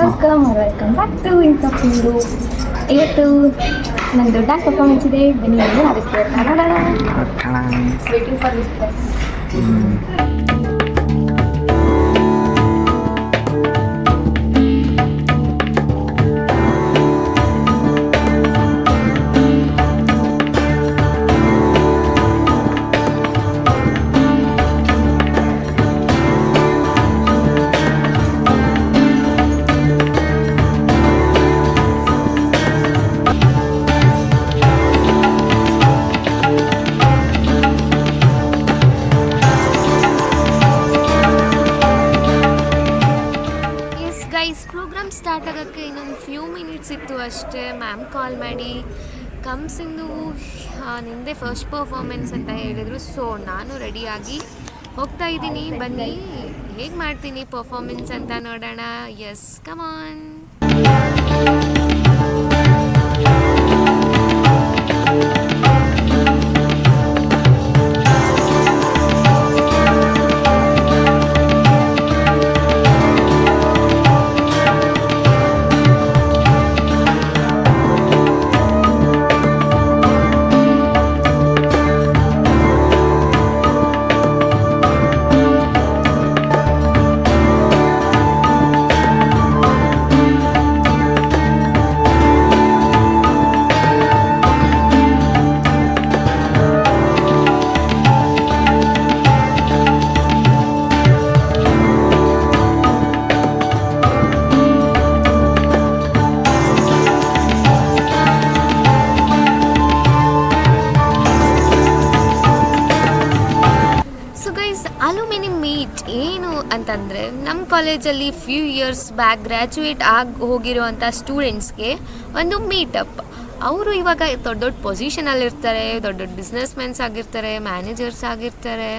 Welcome back to ಇನ್ಫಾಕ್ಸ್ ನೀರು. ಇವತ್ತು ನಂದು ಡ್ಯಾನ್ಸ್ ಪರ್ಫಾರ್ಮೆನ್ಸ್ ಇದೆ, ಬನ್ನಿ ಅದಕ್ಕೆ waiting for this place. Programme start ಆಗೋಕ್ಕೆ ಇನ್ನೊಂದು ಫ್ಯೂ ಮಿನಿಟ್ಸ್ ಇತ್ತು ಅಷ್ಟೇ. ಮ್ಯಾಮ್ ಕಾಲ್ ಮಾಡಿ ಕಮ್ಸಿಂದು ನಿಂದೆ ಫಸ್ಟ್ ಪರ್ಫಾರ್ಮೆನ್ಸ್ ಅಂತ ಹೇಳಿದರು. ಸೊ ನಾನು ರೆಡಿಯಾಗಿ ಹೋಗ್ತಾ ಇದ್ದೀನಿ, ಬನ್ನಿ ಹೇಗೆ ಮಾಡ್ತೀನಿ ಪರ್ಫಾರ್ಮೆನ್ಸ್ ಅಂತ ನೋಡೋಣ. Yes come on. ಅಲ್ಯೂಮಿನಿ ಮೀಟ್ ಏನು ಅಂತಂದರೆ, ನಮ್ಮ ಕಾಲೇಜಲ್ಲಿ ಫ್ಯೂ ಇಯರ್ಸ್ ಬ್ಯಾಕ್ ಗ್ರ್ಯಾಜುಯೇಟ್ ಆಗಿ ಹೋಗಿರೋವಂಥ ಸ್ಟೂಡೆಂಟ್ಸ್ಗೆ ಒಂದು ಮೀಟಪ್. ಅವರು ಇವಾಗ ದೊಡ್ಡ ದೊಡ್ಡ ಪೊಸಿಷನಲ್ಲಿರ್ತಾರೆ, ದೊಡ್ಡ ದೊಡ್ಡ ಬಿಸ್ನೆಸ್ ಮೆನ್ಸ್ ಆಗಿರ್ತಾರೆ, ಮ್ಯಾನೇಜರ್ಸ್ ಆಗಿರ್ತಾರೆ,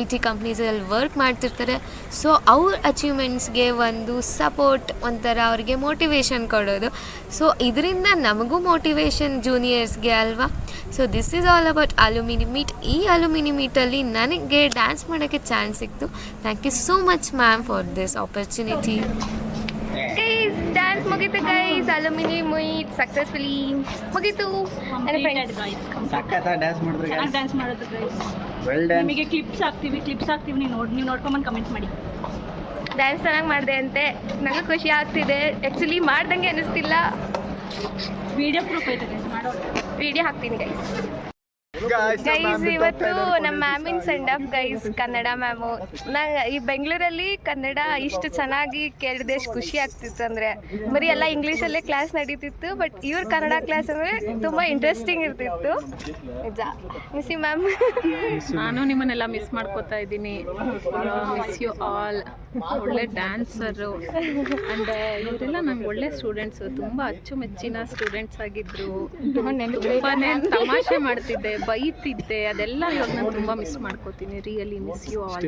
IT ಕಂಪ್ನೀಸಲ್ಲಿ ವರ್ಕ್ ಮಾಡ್ತಿರ್ತಾರೆ. ಸೊ ಅವ್ರ ಅಚೀವ್ಮೆಂಟ್ಸ್ಗೆ ಒಂದು ಸಪೋರ್ಟ್, ಒಂಥರ ಅವ್ರಿಗೆ ಮೋಟಿವೇಶನ್ ಕೊಡೋದು. ಸೊ ಇದರಿಂದ ನಮಗೂ ಮೋಟಿವೇಶನ್ ಜೂನಿಯರ್ಸ್ಗೆ ಅಲ್ವಾ. So this is all about alumni meet. ಈ ಅಲ್ಯೂಮಿನಿ ಮೀಟಲ್ಲಿ ನನಗೆ ಡ್ಯಾನ್ಸ್ ಮಾಡೋಕ್ಕೆ ಚಾನ್ಸ್ ಸಿಕ್ತು. Thank you so much ma'am for this opportunity. Guys dance ಮುಗೀತು ಗೈಸ್, ಅಲ್ಯೂಮಿನಿ ಮೀಟ್ ಸಕ್ಸಸ್ಫುಲಿ ಮುಗೀತು. ನನ್ನ ಫ್ರೆಂಡ್ಸ್ ಡ್ಯಾನ್ಸ್ ಮಾಡೋದು ಗೈಸ್. ನಿಮಗೆ ಕ್ಲಿಪ್ಸ್ ಹಾಕ್ತೀವಿ ನೀವು ನೋಡ್ಕೊಂಬಂದು ಕಮೆಂಟ್ ಮಾಡಿ. ಡ್ಯಾನ್ಸ್ ಚೆನ್ನಾಗಿ ಮಾಡಿದೆ ಅಂತೆ, ನನಗೆ ಖುಷಿ ಆಗ್ತಿದೆ. ಆ್ಯಕ್ಚುಲಿ ಮಾಡ್ದಂಗೆ ಅನ್ನಿಸ್ತಿಲ್ಲ. ವಿಡಿಯೋ ಪ್ರೂಫ್ ಐತೆ ಗೈಸ್, ಮಾಡೋದು ವಿಡಿಯೋ ಹಾಕ್ತೀನಿ ಗೈಸ್. ಇವತ್ತು ನಮ್ಮ ಮ್ಯಾಮಿನ send off guys, Kannada ma'am. ಈ ಬೆಂಗಳೂರಲ್ಲಿ ಕನ್ನಡ ಇಷ್ಟು ಚೆನ್ನಾಗಿ ಕೇಳಿದೆ, ಎಷ್ಟು ಖುಷಿ ಆಗ್ತಿತ್ತು ಅಂದರೆ. ಬರೀ ಎಲ್ಲ ಇಂಗ್ಲೀಷಲ್ಲೇ ಕ್ಲಾಸ್ ನಡೀತಿತ್ತು, ಬಟ್ ಇವ್ರ ಕನ್ನಡ ಕ್ಲಾಸ್ ಅಂದರೆ ತುಂಬ ಇಂಟ್ರೆಸ್ಟಿಂಗ್ ಇರ್ತಿತ್ತು. ನಿಜ ಮಿಸ್ ಯು ಮ್ಯಾಮ್. ನಾನು ನಿಮ್ಮನ್ನೆಲ್ಲ ಮಿಸ್ ಮಾಡ್ಕೋತಾ ಇದ್ದೀನಿ. Miss you all. ಒಳ್ಳೆ ಡ್ಯಾನ್ಸರು ಆ್ಯಂಡ್ ಇವರೆಲ್ಲ ನಂಗೆ ಒಳ್ಳೆ ಸ್ಟೂಡೆಂಟ್ಸು, ತುಂಬ ಅಚ್ಚುಮೆಚ್ಚಿನ ಸ್ಟೂಡೆಂಟ್ಸ್ ಆಗಿದ್ದರು. ತುಂಬಾ ತಮಾಷೆ ಮಾಡ್ತಿದ್ದೆ, ಬೈತಿದ್ದೆ, ಅದೆಲ್ಲ ಇವಾಗ ನಾನು ತುಂಬ ಮಿಸ್ ಮಾಡ್ಕೋತೀನಿ. Really miss you all,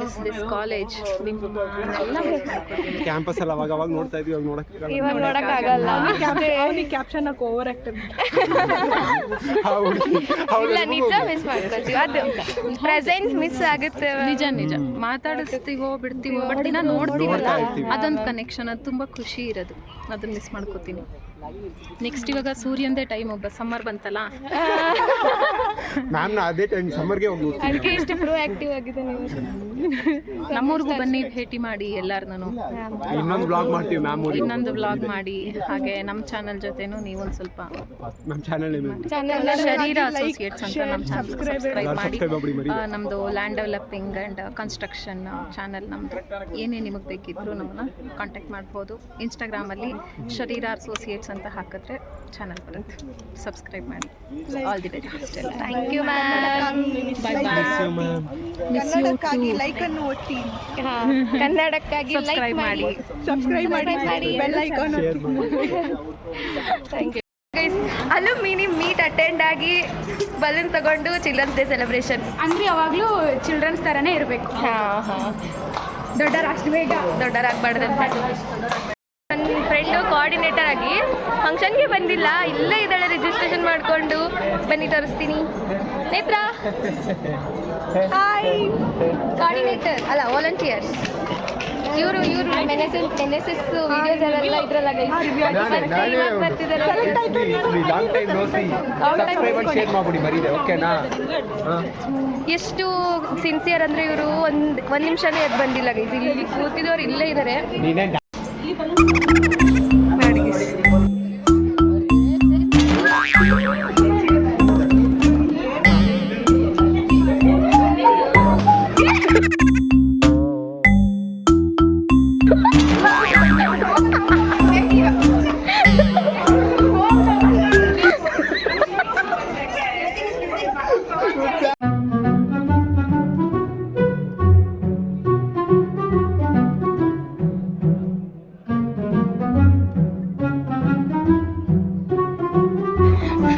miss this college. ನಿಮ್ಮನ್ನೆಲ್ಲ ಮಿಸ್ ಮಾಡ್ಕೋತೀನಿ. ಕ್ಯಾಂಪಸ್ ಅಲ್ಲಿ ಅವಾಗ ನೋಡ್ತಾ ಇದ್ವಿ, ಇವಾಗ ನೋಡೋಕ್ಕಾಗಲ್ಲ. ಕ್ಯಾಪ್ಷನ್ ಓವರ್ ಆಕ್ಟಿವ್ ಇಲ್ಲ, ನಿಜ ಮಿಸ್ ಮಾಡ್ಕೋತೀವಿ. ಅದು ಪ್ರೆಸೆನ್ಸ್ ಮಿಸ್ ಆಗುತ್ತೆ. ನಿಜ ಮಾತಾಡಿಸ್ತೀವೋ ಬಿಡ್ತೀವೋ, ಬಟ್ ದಿನ ನೋಡ್ತೀವಲ್ಲ, ಅದೊಂದು ಕನೆಕ್ಷನ್, ಅದು ತುಂಬ ಖುಷಿ ಇರೋದು. ಅದನ್ನ ಮಿಸ್ ಮಾಡ್ಕೋತೀನಿ. ನೆಕ್ಸ್ಟ್ ಇವಾಗ ಸೂರ್ಯಂದೇ ಟೈಮ್, ಒಬ್ಬ ಸಮ್ಮರ್ ಬಂತಲ್ಲ, ನಾನು ಅದೇ ಟೈಮ್ ಸಮ್ಮರ್ಗೆ ಹೋಗಿ ಅದಕ್ಕೆ ಇಷ್ಟು ಪ್ರೋ ಆಕ್ಟಿವ್ ಆಗಿದೆ ನೀವು. ನಮ್ಮೂರಿಗೂ ಬನ್ನಿ, ಭೇಟಿ ಮಾಡಿ ಎಲ್ಲಾರನ್ನೂ. ಇನ್ನೊಂದು ಬ್ಲಾಗ್ ಮಾಡ್ತೀವಿ ಮ್ಯಾಮ್, ಇನ್ನೊಂದು ಬ್ಲಾಗ್ ಮಾಡಿ. ಹಾಗೆ ನಮ್ಮ ಚಾನಲ್ ಜೊತೆನೂ ನೀವೊಂದು ಸ್ವಲ್ಪ ನಮ್ಮ ಚಾನಲ್ ಶರೀರ ಅಸೋಸಿಯೇಟ್ಸ್ ಅಂತ ನಮ್ಮ ಚಾನಲ್ ಸಬ್ಸ್ಕ್ರೈಬ್ ಮಾಡಿ. ನಮ್ಮದು land developing and construction channel ನಮ್ಮದು. ಏನೇ ನಿಮಗೆ ಬೇಕಿದ್ರು ನಮ್ಮನ್ನ ಕಾಂಟ್ಯಾಕ್ಟ್ ಮಾಡ್ಬೋದು. ಇನ್ಸ್ಟಾಗ್ರಾಮಲ್ಲಿ ಶರೀರ ಅಸೋಸಿಯೇಟ್ಸ್ ಅಂತ ಹಾಕಿದ್ರೆ ಚಾನಲ್ ಬರುತ್ತೆ, ಸಬ್ಸ್ಕ್ರೈಬ್ ಮಾಡಿ. All the best. Thank you ma'am. ಕನ್ನಡಕ್ಕಾಗಿ ಲೈಕ್ ಅನ್ನು ಒತ್ತಿ, ಕನ್ನಡಕ್ಕಾಗಿ ಸಬ್ಸ್ಕ್ರೈಬ್ ಮಾಡಿ, bell icon thank you guys. Alumni meet attend ಆಗಿ ಬಲೂನ್ ತಗೊಂಡು ಚಿಲ್ಡ್ರನ್ಸ್ ಡೇ ಸೆಲೆಬ್ರೇಷನ್ ಅಂದರೆ ಯಾವಾಗಲೂ ಚಿಲ್ಡ್ರನ್ಸ್ ಥರನೇ ಇರಬೇಕು. ದೊಡ್ಡರಾಷ್ಟು ಬೇಗ ದೊಡ್ಡರಾಗಬಾರ್ದಂತ. ನನ್ನ ಫ್ರೆಂಡು ಕೋಆರ್ಡಿನೇಟರ್ ಆಗಿ ಫಂಕ್ಷನ್ಗೆ ಬಂದಿಲ್ಲ, ಇಲ್ಲೇ ಇದ್ದಾಳೆ ರಿಜಿಸ್ಟ್ರೇಷನ್ ಮಾಡಿಕೊಂಡು. ಬನ್ನಿ ತೋರಿಸ್ತೀನಿ. ನೇತ್ರ ಹಾಯ್. ಕೋಆರ್ಡಿನೇಟರ್ ಅಲ್ಲ, ವಾಲಂಟಿಯರ್ಸ್. ಇವರು ಎನ್ ಎಸ್ ಎಸ್ ವಿಡಿಯೋಸ್ ಎಲ್ಲ ಇದ್ರಲ್ಲ ಇವಾಗ ಬರ್ತಿದ್ದಾರೆ. ಲಾಂಗ್ ಟೈಮ್ ನೋಸಿ ಸಬ್ಸ್ಕ್ರೈಬ್ ಅಂಡ್ ಶೇರ್ ಮಾಡ್ಬಿಡಿ ಮರೀದೆ ಓಕೆನಾ. ಎಷ್ಟು ಸಿನ್ಸಿಯರ್ ಅಂದರೆ ಇವರು ಒಂದು ನಿಮಿಷನೇ ಎದ್ದು ಬಂದಿಲ್ಲ ಗೈಸ್. ಇಲ್ಲಿ ಕೂತಿದವ್ರು ಇಲ್ಲೇ ಇದ್ದಾರೆ. ನೀನೇ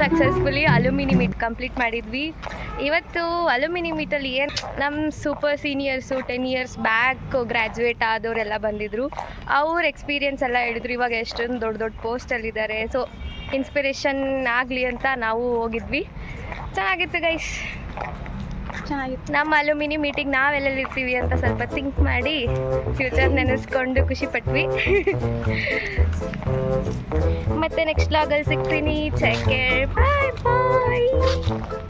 ಸಕ್ಸಸ್ಫುಲಿ ಅಲ್ಯೂಮಿನಿ ಮೀಟ್ ಕಂಪ್ಲೀಟ್ ಮಾಡಿದ್ವಿ. ಇವತ್ತು ಅಲ್ಯೂಮಿನಿ ಮೀಟಲ್ಲಿ ಏನು ನಮ್ಮ super seniors 10 years back graduate ಆದವರೆಲ್ಲ ಬಂದಿದ್ದರು. ಅವ್ರ ಎಕ್ಸ್ಪೀರಿಯನ್ಸ್ ಎಲ್ಲ ಹೇಳಿದ್ರು. ಇವಾಗ ಎಷ್ಟೊಂದು ದೊಡ್ಡ ದೊಡ್ಡ ಪೋಸ್ಟಲ್ಲಿದ್ದಾರೆ. ಸೊ ಇನ್ಸ್ಪಿರೇಷನ್ ಆಗಲಿ ಅಂತ ನಾವು ಹೋಗಿದ್ವಿ. ಚೆನ್ನಾಗಿತ್ತು ಗೈಸ್, ಚೆನ್ನಾಗಿತ್ತು. ನಮ್ಮ ಅಲ್ಯೂಮಿನಿ ಮೀಟಿಂಗ್ ನಾವೆಲ್ಲೆಲ್ಲಿ ಇರ್ತೀವಿ ಅಂತ ಸ್ವಲ್ಪ ಥಿಂಕ್ ಮಾಡಿ ಫ್ಯೂಚರ್ ನೆನೆಸ್ಕೊಂಡು ಖುಷಿ ಪಟ್ವಿ. ಮತ್ತೆ ನೆಕ್ಸ್ಟ್ ವ್ಲಾಗಲ್ಲಿ ಸಿಗ್ತೀನಿ. ಟೇಕ್ ಕೇರ್, ಬಾಯ್ ಬಾಯ್.